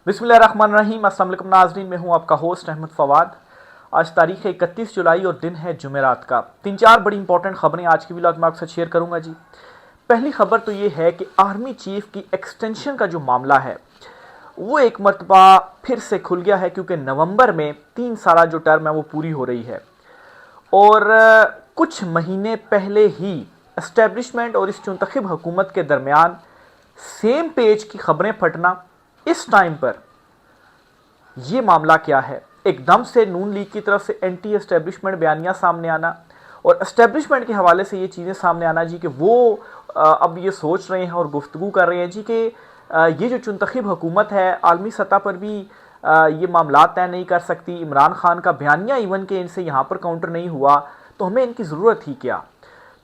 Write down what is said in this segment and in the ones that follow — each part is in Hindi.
बिस्मिल्लाहिर्रहमानिर्रहीम। अस्सलाम वालेकुम नाज़रीन, मैं हूं आपका होस्ट अहमद फवाद। आज तारीख है 31 जुलाई और दिन है जुमेरात का। 3-4 बड़ी इंपॉर्टेंट खबरें आज की व्लॉग में आपके साथ शेयर करूंगा जी। पहली खबर तो ये है कि आर्मी चीफ की एक्सटेंशन का जो मामला है वो एक मरतबा फिर से खुल गया है, क्योंकि नवंबर में 3 साल जो टर्म है वो पूरी हो रही है। और कुछ महीने पहले ही एस्टेब्लिशमेंट और इस मुंतखब हुकूमत के दरमियान सेम पेज की खबरें फटना, इस टाइम पर ये मामला क्या है। एकदम से नून लीग की तरफ से एंटी एस्टेब्लिशमेंट बयानियां सामने आना और एस्टेब्लिशमेंट के हवाले से ये चीज़ें सामने आना जी कि वो अब ये सोच रहे हैं और गुफ्तगू कर रहे हैं जी कि ये जो मुंतखब हुकूमत है आलमी सतह पर भी ये मामला तय नहीं कर सकती। इमरान खान का बयानिया इवन के इनसे यहाँ पर काउंटर नहीं हुआ, तो हमें इनकी ज़रूरत ही क्या।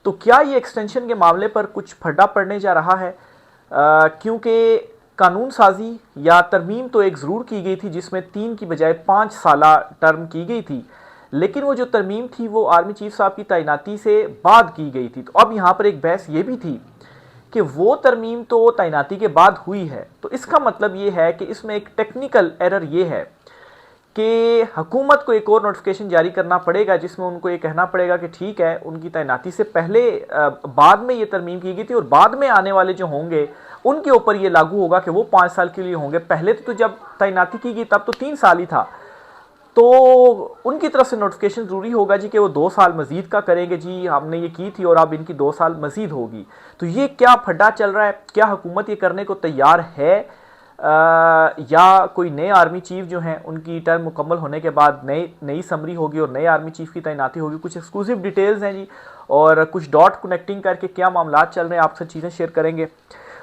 तो क्या ये एक्सटेंशन के मामले पर कुछ फड्डा पड़ने जा रहा है, क्योंकि कानून साजी या तरमीम तो एक ज़रूर की गई थी जिसमें 3 की बजाय 5 साला टर्म की गई थी, लेकिन वो जो तरमीम थी वो आर्मी चीफ साहब की तैनाती से बाद की गई थी। तो अब यहाँ पर एक बहस ये भी थी कि वो तरमीम तो तैनाती के बाद हुई है, तो इसका मतलब ये है कि इसमें एक टेक्निकल एरर ये है कि हुकूमत को एक और नोटिफिकेशन जारी करना पड़ेगा जिसमें उनको ये कहना पड़ेगा कि ठीक है, उनकी तैनाती से पहले बाद में ये तरमीम की गई थी और बाद में आने वाले जो होंगे उनके ऊपर ये लागू होगा कि वो 5 साल के लिए होंगे। पहले तो जब तैनाती की गई तब तो 3 साल ही था, तो उनकी तरफ से नोटिफिकेशन ज़रूरी होगा जी कि वो 2 साल मजीद का करेंगे जी, हमने ये की थी और अब इनकी 2 साल मजीद होगी। तो ये क्या फड्डा चल रहा है, क्या हुकूमत ये करने को तैयार है या कोई नए आर्मी चीफ जो हैं उनकी टर्म मुकम्मल होने के बाद नई समरी होगी और नए आर्मी चीफ की तैनाती होगी। कुछ एक्सक्लूसिव डिटेल्स हैं जी और कुछ डॉट कनेक्टिंग करके क्या मामला चल रहे हैं आपसे चीज़ें शेयर करेंगे।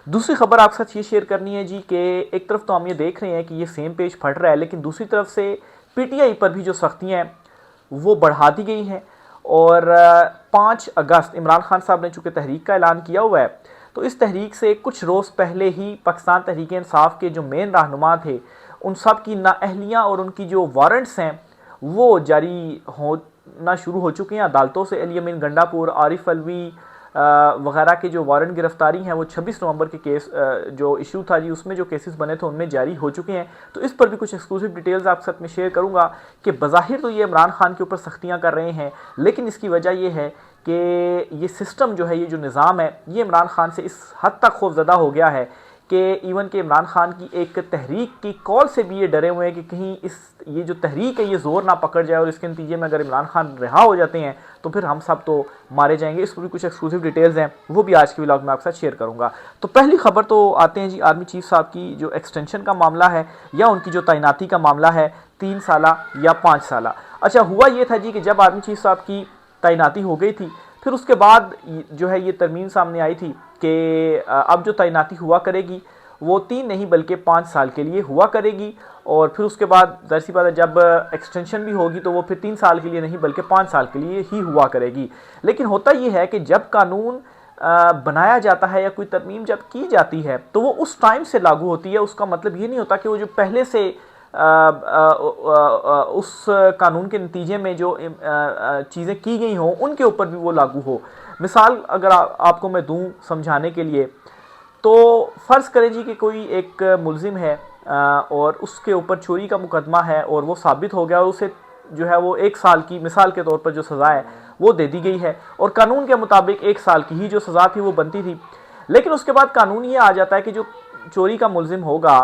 दूसरी खबर आपके साथ ये शेयर करनी है जी कि एक तरफ तो हम ये देख रहे हैं कि ये सेम पेज फट रहा है, लेकिन दूसरी तरफ से पीटीआई पर भी जो सख्तियाँ हैं वो बढ़ा दी गई हैं। और 5 अगस्त इमरान खान साहब ने चूँकि तहरीक का ऐलान किया हुआ है, तो इस तहरीक से कुछ रोज़ पहले ही पाकिस्तान तहरीक इंसाफ के जो मेन रहनुमा थे उन सब की नाअहलियाँ और उनकी जो वारंट्स हैं वो जारी होना शुरू हो चुके हैं अदालतों से। अली अमीन गंडापुर, आरिफ अलवी वगैरह के जो वारंट गिरफ्तारी हैं वो 26 नवंबर के केस जो इशू था जी उसमें जो केसेस बने थे उनमें जारी हो चुके हैं। तो इस पर भी कुछ एक्सक्लूसिव डिटेल्स आपके साथ में शेयर करूंगा कि बज़ाहिर तो ये इमरान खान के ऊपर सख्तियां कर रहे हैं, लेकिन इसकी वजह ये है कि ये सिस्टम जो है, ये जो निज़ाम है, ये इमरान खान से इस हद तक खौफजदा हो गया है कि इवन के इमरान खान की एक तहरीक की कॉल से भी ये डरे हुए हैं कि कहीं ये जो तहरीक है ये ज़ोर ना पकड़ जाए और इसके नतीजे में अगर इमरान खान रिहा हो जाते हैं तो फिर हम सब तो मारे जाएंगे। इस पर भी कुछ एक्सक्लूसिव डिटेल्स हैं, वो भी आज की व्लॉग में आपके साथ शेयर करूंगा। तो पहली खबर तो आते हैं जी आर्मी चीफ साहब की जो एक्सटेंशन का मामला है या उनकी जो तैनाती का मामला है 3 साला या 5 साला। अच्छा, हुआ ये था जी कि जब आर्मी चीफ साहब की तैनाती हो गई थी, फिर उसके बाद जो है ये तरमीम सामने आई थी कि अब जो तैनाती हुआ करेगी वो 3 नहीं बल्कि 5 साल के लिए हुआ करेगी। और फिर उसके बाद ज़ाहिर सी बात है जब एक्सटेंशन भी होगी तो वो फिर 3 साल के लिए नहीं बल्कि 5 साल के लिए ही हुआ करेगी। लेकिन होता ये है कि जब कानून बनाया जाता है या कोई तरमीम जब की जाती है तो वो उस टाइम से लागू होती है। उसका मतलब ये नहीं होता कि वो जो पहले से उस कानून के नतीजे में जो चीज़ें की गई हों उनके ऊपर भी वो लागू हो। मिसाल अगर आपको मैं दूं समझाने के लिए, तो फ़र्ज़ करें जी कि कोई एक मुलजिम है और उसके ऊपर चोरी का मुकदमा है और वो साबित हो गया और उसे जो है वो 1 साल की मिसाल के तौर पर जो सज़ा है वो दे दी गई है और कानून के मुताबिक 1 साल की ही जो सज़ा थी वो बनती थी। लेकिन उसके बाद कानून ये आ जाता है कि जो चोरी का मुलजिम होगा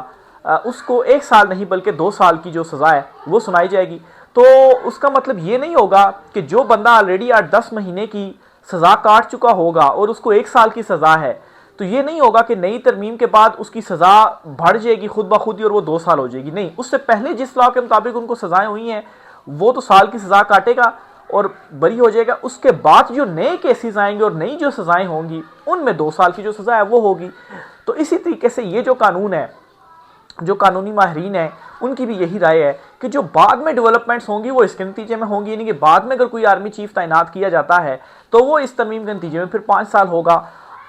उसको 1 साल नहीं बल्कि 2 साल की जो सज़ा है वो सुनाई जाएगी। तो उसका मतलब ये नहीं होगा कि जो बंदा ऑलरेडी 8-10 महीने की सज़ा काट चुका होगा और उसको 1 साल की सज़ा है, तो ये नहीं होगा कि नई तरमीम के बाद उसकी सज़ा बढ़ जाएगी खुद ब खुद ही और वो 2 साल हो जाएगी। नहीं, उससे पहले जिस लॉ के मुताबिक उनको सज़ाएं हुई हैं वो तो साल की सज़ा काटेगा और बरी हो जाएगा। उसके बाद जो नए केसेस आएंगे और नई जो सज़ाएं होंगी उनमें 2 साल की जो सज़ा है वो होगी। तो इसी तरीके से ये जो कानून है, जो कानूनी माहिरीन है उनकी भी यही राय है कि जो बाद में डेवलपमेंट्स होंगी वो इसके नतीजे में होंगी, यानी कि बाद में अगर कोई आर्मी चीफ तैनात किया जाता है तो वो इस तरमीम के नतीजे में फिर 5 साल होगा।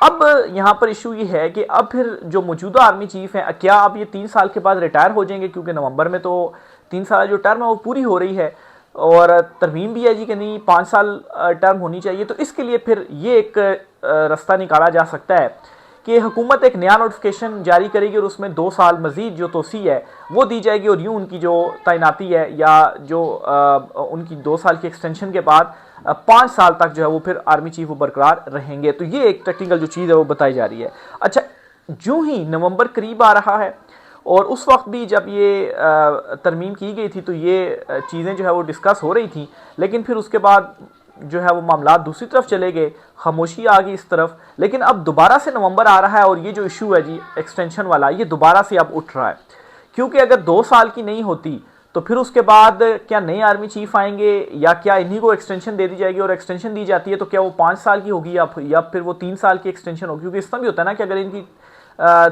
अब यहाँ पर इशू ये है कि अब फिर जो मौजूदा आर्मी चीफ हैं क्या अब ये 3 साल के बाद रिटायर हो जाएंगे, क्योंकि नवंबर में तो 3 साल जो टर्म है वो पूरी हो रही है और तरमीम भी है जी कि नहीं 5 साल टर्म होनी चाहिए। तो इसके लिए फिर ये एक रास्ता निकाला जा सकता है कि हुकूमत एक नया नोटिफिकेशन जारी करेगी और उसमें 2 साल मजीद जो तोसी है वो दी जाएगी और यूँ उनकी जो तैनाती है या जो उनकी 2 साल की एक्सटेंशन के बाद 5 साल तक जो है वो फिर आर्मी चीफ वो बरकरार रहेंगे। तो ये एक टेक्निकल जो चीज़ है वो बताई जा रही है। अच्छा, जो ही नवंबर करीब आ रहा है और उस वक्त भी जब ये तरमीम की गई थी तो ये चीज़ें जो है वो डिस्कस हो रही थी, लेकिन फिर उसके बाद जो है वो मामला दूसरी तरफ चले गए, खामोशी आ गई इस तरफ। लेकिन अब दोबारा से नवंबर आ रहा है और ये जो इशू है जी एक्सटेंशन वाला, ये दोबारा से अब उठ रहा है, क्योंकि अगर 2 साल की नहीं होती तो फिर उसके बाद क्या नए आर्मी चीफ आएंगे या क्या इन्हीं को एक्सटेंशन दे दी जाएगी, और एक्सटेंशन दी जाती है तो क्या वो 5 साल की होगी या फिर वो 3 साल की एक्सटेंशन होगी, क्योंकि इसमें भी होता है ना कि अगर इनकी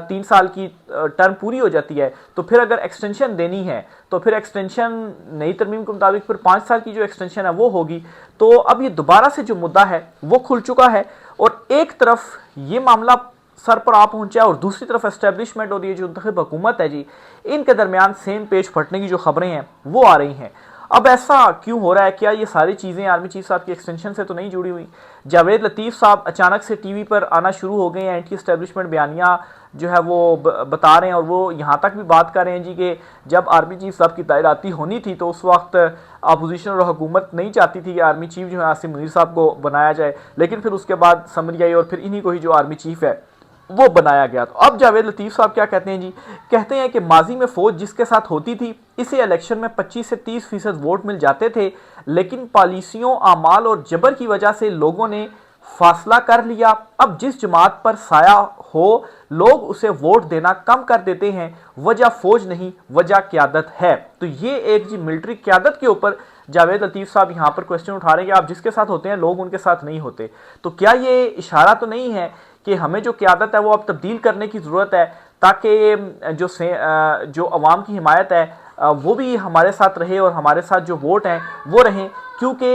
3 साल की टर्म पूरी हो जाती है तो फिर अगर एक्सटेंशन देनी है तो फिर एक्सटेंशन नई तरमीम के मुताबिक फिर 5 साल की जो एक्सटेंशन है वो होगी। तो अब ये दोबारा से जो मुद्दा है वो खुल चुका है और एक तरफ ये मामला सर पर आ पहुंचा और दूसरी तरफ एस्टेब्लिशमेंट और ये जो मुंतखब हुकूमत है जी, इनके दरमियान सेम पेज फटने की जो खबरें हैं वो आ रही हैं। अब ऐसा क्यों हो रहा है? क्या ये सारी चीज़ें आर्मी चीफ साहब की एक्सटेंशन से तो नहीं जुड़ी हुई? जावेद लतीफ़ साहब अचानक से टीवी पर आना शुरू हो गए हैं, एंटी एस्टेब्लिशमेंट बयानिया जो है वो बता रहे हैं और वो यहाँ तक भी बात कर रहे हैं जी कि जब आर्मी चीफ साहब की तैनाती होनी थी तो उस वक्त अपोजिशन और हुकूमत नहीं चाहती थी कि आर्मी चीफ जो है आसिम मुनीर साहब को बनाया जाए, लेकिन फिर उसके बाद समझ आई और फिर इन्हीं को ही जो आर्मी चीफ है वो बनाया गया। तो अब जावेद लतीफ़ साहब क्या कहते हैं जी, कहते हैं कि माजी में फ़ौज जिसके साथ होती थी इसे इलेक्शन में 25 से 30% वोट मिल जाते थे, लेकिन पॉलिसियों, आमाल और जबर की वजह से लोगों ने फासला कर लिया। अब जिस जमात पर साया हो लोग उसे वोट देना कम कर देते हैं। वजह फौज नहीं, वजह क़यादत है। तो ये एक जी मिलिट्री क़यादत के ऊपर जावेद लतीफ़ साहब यहाँ पर क्वेश्चन उठा रहे हैं कि आप जिसके साथ होते हैं लोग उनके साथ नहीं होते। तो क्या ये इशारा तो नहीं है कि हमें जो क़यादत है वो अब तब्दील करने की ज़रूरत है, ताकि जो अवाम की हिमायत है वो भी हमारे साथ रहे और हमारे साथ जो वोट हैं वो रहें, क्योंकि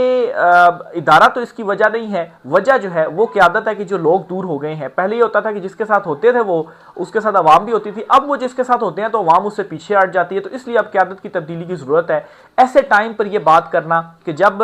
इदारा तो इसकी वजह नहीं है, वजह जो है वो क़यादत है कि जो लोग दूर हो गए हैं। पहले ये होता था कि जिसके साथ होते थे वो उसके साथ अवाम भी होती थी, अब वो जिसके साथ होते हैं तो अवाम उससे पीछे हट जाती है। तो इसलिए अब क़यादत की तब्दीली की ज़रूरत है। ऐसे टाइम पर यह बात करना कि जब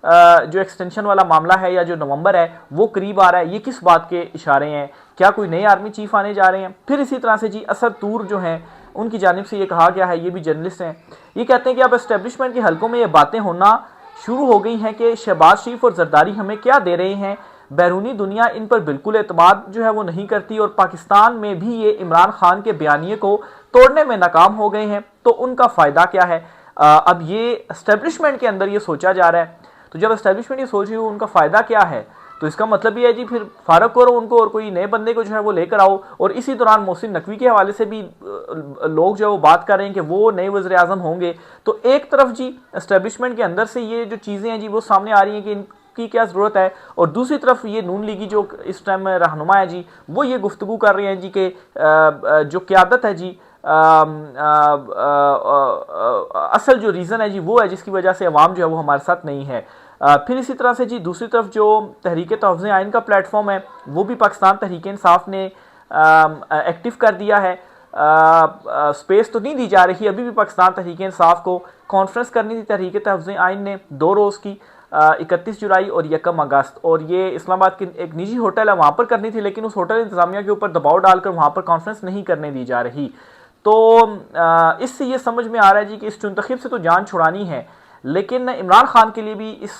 जो एक्सटेंशन वाला मामला है या जो नवंबर है वो करीब आ रहा है, ये किस बात के इशारे हैं? क्या कोई नए आर्मी चीफ आने जा रहे हैं? फिर इसी तरह से जी असद तूर जो हैं उनकी जानिब से ये कहा गया है, ये भी जर्नलिस्ट हैं, ये कहते हैं कि अब एस्टेब्लिशमेंट के हलकों में ये बातें होना शुरू हो गई हैं कि शहबाज शरीफ और जरदारी हमें क्या दे रहे हैं, बैरूनी दुनिया इन पर बिल्कुल एतमाद जो है वो नहीं करती और पाकिस्तान में भी ये इमरान खान के बयानिए को तोड़ने में नाकाम हो गए हैं, तो उनका फ़ायदा क्या है? अब ये एस्टेब्लिशमेंट के अंदर ये सोचा जा रहा है। तो जब एस्टेब्लिशमेंट ये सोच रही हो उनका फ़ायदा क्या है, तो इसका मतलब ये है जी फिर फारग करो उनको और कोई नए बंदे को जो है वो लेकर आओ। और इसी दौरान मोहसिन नकवी के हवाले से भी लोग जो है वो बात कर रहे हैं कि वो नए वज़ीर आज़म होंगे। तो एक तरफ जी एस्टेब्लिशमेंट के अंदर से ये जो चीज़ें हैं जी वो सामने आ रही हैं कि इनकी क्या ज़रूरत है, और दूसरी तरफ ये नून लीगी जो इस टाइम रहनुमा है जी वो ये गुफ्तगू कर रहे हैं जी कि जो क़यादत है जी असल जो रीज़न है जी वो है जिसकी वजह से अवाम जो है वो हमारे साथ नहीं है। फिर इसी तरह से जी दूसरी तरफ जो तहरीक तहफ़्ज़ुज़ आइन का प्लेटफॉर्म है वो भी पाकिस्तान तहरीक इंसाफ ने एक्टिव कर दिया है। स्पेस तो नहीं दी जा रही, अभी भी पाकिस्तान तहरीक इंसाफ को कॉन्फ्रेंस करनी थी तहरीक तहफ़्ज़ुज़ आइन ने 2 रोज़ की, 31 जुलाई और 1 अगस्त, और ये इस्लामाबाद के एक निजी होटल है वहाँ पर करनी थी, लेकिन उस होटल इंतज़ामिया के ऊपर दबाव डालकर वहाँ पर कॉन्फ्रेंस नहीं करने दी जा रही। तो इससे ये समझ में आ रहा है जी कि इस चुनतखब से तो जान छुड़ानी है, लेकिन इमरान खान के लिए भी इस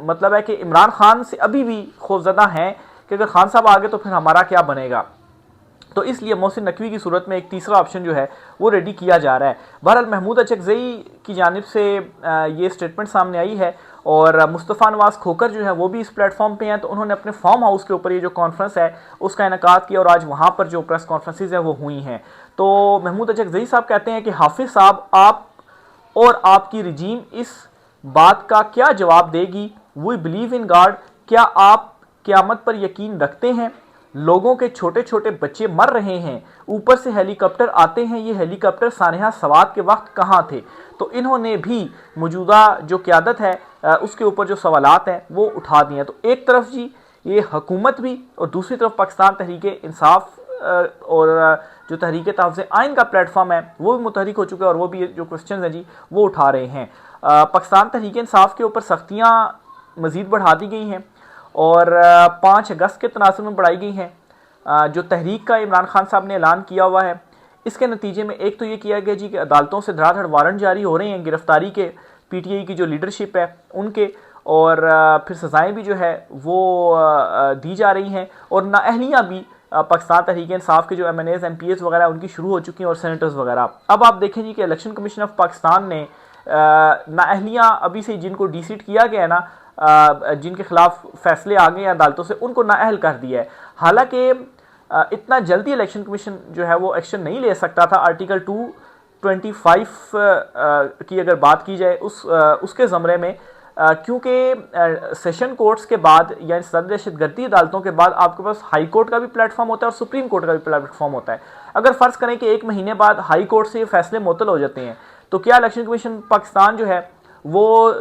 मतलब है कि इमरान खान से अभी भी खौफज़दा हैं कि अगर खान साहब आ गए तो फिर हमारा क्या बनेगा। तो इसलिए मोहसिन नकवी की सूरत में एक तीसरा ऑप्शन जो है वो रेडी किया जा रहा है। बहरहाल महमूद अचकज़ई की जानिब से ये स्टेटमेंट सामने आई है और मुस्तफ़ा नवाज़ खोकर जो है वो भी इस प्लेटफॉर्म पे हैं, तो उन्होंने अपने फार्म हाउस के ऊपर ये जो कॉन्फ्रेंस है उसका इनेकाद किया और आज वहाँ पर जो प्रेस कॉन्फ्रेंसेज हैं वो हुई हैं। तो महमूद अचकज़ई साहब कहते हैं कि हाफिज़ साहब आप और आपकी रजीम इस बात का क्या जवाब देगी? वी बिलीव इन गॉड, क्या आप क़यामत पर यकीन रखते हैं? लोगों के छोटे छोटे बच्चे मर रहे हैं, ऊपर से हेलीकॉप्टर आते हैं, ये हेलीकॉप्टर सानहा सवात के वक्त कहाँ थे? तो इन्होंने भी मौजूदा जो क़यादत है उसके ऊपर जो सवालात हैं वो उठा दिए हैं। तो एक तरफ जी ये हुकूमत भी और दूसरी तरफ पाकिस्तान तहरीक इंसाफ और जो तहरीक तहफ़्ज़ुज़ आइन का प्लेटफॉर्म है वो भी मुतहरिक हो चुका है और वो भी जो क्वेश्चन हैं जी वो उठा रहे हैं। पाकिस्तान तहरीक इंसाफ के ऊपर सख्तियाँ मज़ीद बढ़ा दी गई हैं और 5 अगस्त के तनासुर में बढ़ाई गई हैं। जो तहरीक का इमरान खान साहब ने ऐलान किया हुआ है, इसके नतीजे में एक तो ये किया गया जी कि अदालतों से धड़ाधड़ वारंट जारी हो रहे हैं गिरफ्तारी के, पीटीआई की जो लीडरशिप है उनके, और फिर सज़ाएँ भी जो है वो दी जा रही हैं, और नाअहलियाँ भी पाकिस्तान तहरीक इंसाफ के जो MNAs MPs वगैरह उनकी शुरू हो चुकी हैं, और सेनेटर्स वगैरह। अब आप देखें जी कि इलेक्शन कमीशन ऑफ पाकिस्तान ने नाअहलियाँ अभी से जिनको डीसीट किया गया है ना, जिनके खिलाफ फैसले आ गए हैं अदालतों से, उनको नाअहल कर दिया है। हालांकि इतना जल्दी इलेक्शन कमीशन जो है वो एक्शन नहीं ले सकता था। आर्टिकल 225 की अगर बात की जाए उसके ज़मरे में, क्योंकि सेशन कोर्ट्स के बाद या सदर दहशतगर्दी अदालतों के बाद आपके पास हाई कोर्ट का भी प्लेटफॉर्म होता है और सुप्रीम कोर्ट का भी प्लेटफॉर्म होता है। अगर फ़र्ज़ करें कि 1 महीने बाद हाई कोर्ट से ये फैसले मुअत्तल हो जाते हैं, तो क्या इलेक्शन कमीशन पाकिस्तान जो है वो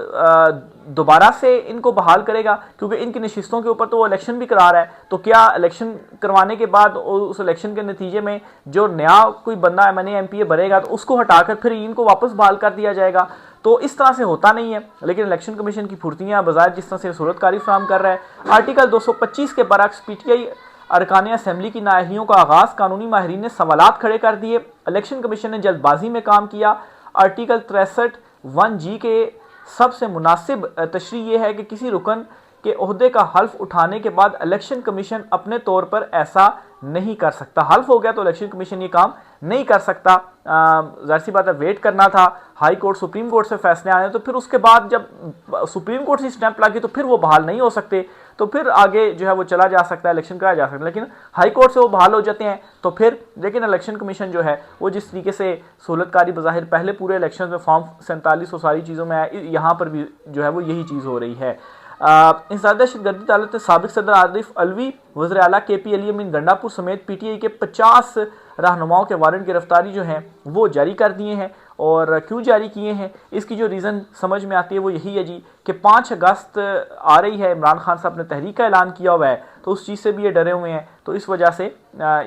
दोबारा से इनको बहाल करेगा? क्योंकि इनकी नशिस्तों के ऊपर तो वो इलेक्शन भी करा रहा है, तो क्या इलेक्शन करवाने के बाद उस इलेक्शन के नतीजे में जो नया कोई बंदा MNA MPA बनेगा तो उसको हटाकर फिर इनको वापस बहाल कर दिया जाएगा? तो इस तरह से होता नहीं है। लेकिन इलेक्शन कमीशन की फुर्तियाँ बजाय जिस तरह से सूरतकारी फराहम कर रहा है, आर्टिकल 225 के बरक्स PTI अरकान असम्बली की नाअहलियों का आगाज़ कानूनी माहिरीन ने सवालात खड़े कर दिए। इलेक्शन कमीशन ने जल्दबाजी में काम किया। आर्टिकल 63(1) के सबसे मुनासिब तशरीह यह है कि किसी रुकन के ओहदे का हल्फ उठाने के बाद इलेक्शन कमीशन अपने तौर पर ऐसा नहीं कर सकता। हल्फ हो गया तो इलेक्शन कमीशन ये काम नहीं कर सकता। ज़ाहिर सी बात है, वेट करना था हाई कोर्ट सुप्रीम कोर्ट से फैसले आए, तो फिर उसके बाद जब सुप्रीम कोर्ट से स्टैंप लगी तो फिर वो बहाल नहीं हो सकते, तो फिर आगे जो है वो चला जा सकता है, इलेक्शन कराया जा सकता है। लेकिन हाई कोर्ट से वो बहाल हो जाते हैं तो फिर, लेकिन इलेक्शन कमीशन जो है वो जिस तरीके से सहूलतकारी बज़ाहिर पहले पूरे इलेक्शन में फॉर्म 47 और सारी चीज़ों में आया, यहाँ पर भी जो है वो यही चीज़ हो रही है। इंसदाद दहशतगर्दी अदालत ने साबिक सदर आरिफ अलवी, वज़ीर आला KP अली अमीन गंडापुर समेत PTI के 50 रहनुमाओं के वारंट गिरफ्तारी जो हैं वो जारी कर दिए हैं। और क्यों जारी किए हैं, इसकी जो रीज़न समझ में आती है वो यही है जी कि 5 अगस्त आ रही है, इमरान खान साहब ने तहरीक का ऐलान किया हुआ है, तो उस चीज़ से भी ये डरे हुए हैं। तो इस वजह से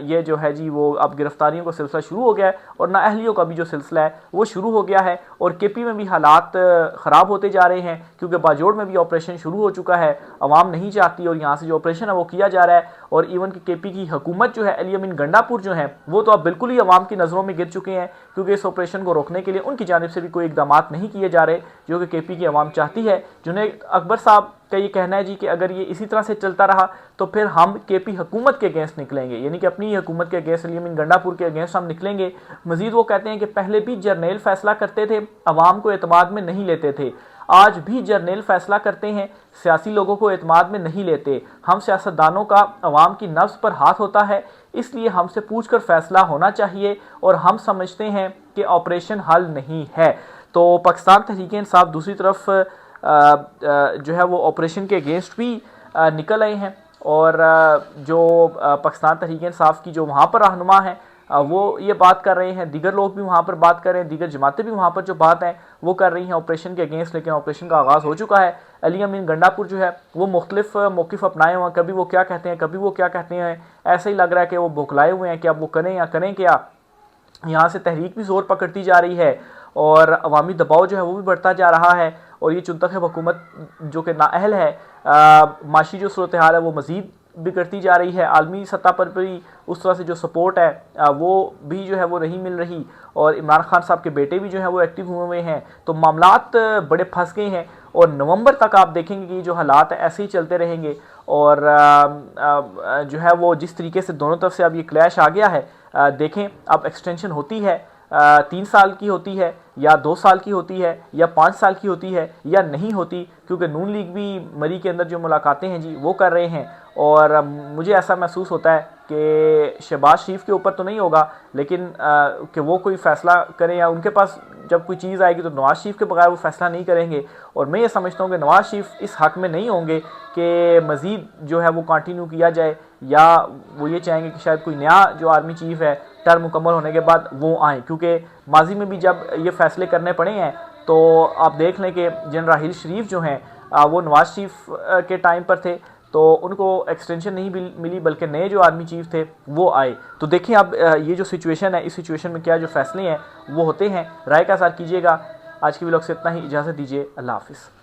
ये जो है जी वो अब गिरफ्तारियों का सिलसिला शुरू हो गया है, और नाअहलियों का भी जो सिलसिला है वो शुरू हो गया है। और KP में भी हालात ख़राब होते जा रहे हैं, क्योंकि बाजोड़ में भी ऑपरेशन शुरू हो चुका है, अवाम नहीं चाहती, और यहाँ से जो ऑपरेशन है वो किया जा रहा है। और इवन कि KP की हुकूमत जो है, अली अमीन गंडापुर जो है, वो तो अब बिल्कुल ही अवाम की नज़रों में गिर चुके हैं, क्योंकि इस ऑपरेशन को रोकने के लिए उनकी जानिब से भी कोई इकदाम नहीं किए जा रहे जो कि KP की अवाम चाहती है। जुनैद अकबर साहब का ये कहना है जी कि अगर ये इसी तरह से चलता रहा तो फिर हम KP हुकूमत के अगेंस्ट निकलेंगे, यानी कि अपनी हुकूमत के अगेंस्ट, अली अमीन गंडापुर के अगेंस्ट हम निकलेंगे। मजीद वो कहते हैं कि पहले भी जर्नैल फैसला करते थे, अवाम को एतमाद में नहीं लेते थे, आज भी जर्नैल फैसला करते हैं, सियासी लोगों को एतमाद में नहीं लेते। हम सियासतदानों का अवाम की नफ्स पर हाथ होता है, इसलिए हमसे पूछकर फैसला होना चाहिए, और हम समझते हैं कि ऑपरेशन हल नहीं है। तो पाकिस्तान तहरीक इंसाफ दूसरी तरफ जो है वो ऑपरेशन के अगेंस्ट भी निकल आए हैं, और जो पाकिस्तान तहरीक इंसाफ की जो वहाँ पर रहनुमा हैं वो ये बात कर रहे हैं, दीगर लोग भी वहाँ पर बात कर रहे हैं, दीगर जमातें भी वहाँ पर जो बात है वो कर रही हैं ऑपरेशन के अगेंस्ट। लेकिन ऑपरेशन का आगाज़ हो चुका है। अली अमीन गंडापुर जो है वो मुख्तलिफ मौक़िफ़ अपनाए हुए हैं, कभी वो क्या कहते हैं, कभी वो क्या कहते हैं, ऐसा ही लग रहा है कि वो बौखलाए हुए हैं कि अब वो करें या करें क्या। यहाँ से तहरीक भी जोर पकड़ती जा रही है, और अवामी दबाव जो है वो भी बढ़ता जा रहा है, और ये चुनतख़ब हुकूमत जो कि नाअहल है, माशी जो सूरत हाल है वो मज़ीद बिगड़ती जा रही है। आलमी सतह पर भी उस तरह से जो सपोर्ट है वो भी जो है वो नहीं मिल रही, और इमरान खान साहब के बेटे भी जो है वो एक्टिव हुए हुए हैं, तो मामलात बड़े फंस गए हैं। और नवंबर तक आप देखेंगे कि जो हालात ऐसे ही चलते रहेंगे, और जो है वो जिस तरीके से दोनों तरफ से अब ये क्लैश आ गया है, देखें अब एक्सटेंशन होती है 3 साल की होती है, या 2 साल की होती है, या 5 साल की होती है, या नहीं होती, क्योंकि नून लीग भी मरी के अंदर जो मुलाकातें हैं जी वो कर रहे हैं। और मुझे ऐसा महसूस होता है कि शहबाज शरीफ के ऊपर तो नहीं होगा, लेकिन कि वो कोई फ़ैसला करें, या उनके पास जब कोई चीज़ आएगी तो नवाज़ शरीफ के बगैर वो फ़ैसला नहीं करेंगे। और मैं ये समझता हूँ कि नवाज़ शरीफ इस हक़ में नहीं होंगे कि मज़ीद जो है वो कंटिन्यू किया जाए, या वो ये चाहेंगे कि शायद कोई नया जो आर्मी चीफ़ है टर्म मुकम्मल होने के बाद वो आएँ, क्योंकि माजी में भी जब ये फ़ैसले करने पड़े हैं तो आप देख लें कि जनरल राहील शरीफ जो हैं वो नवाज़ शरीफ के टाइम पर थे, तो उनको एक्सटेंशन नहीं मिली, बल्कि नए जो आर्मी चीफ थे वो आए। तो देखिए अब ये जो सिचुएशन है, इस सिचुएशन में क्या जो फैसले हैं वो होते हैं। राय का साथ कीजिएगा। आज की व्लॉग से इतना ही, इजाज़त दीजिए, अल्लाह हाफिज़।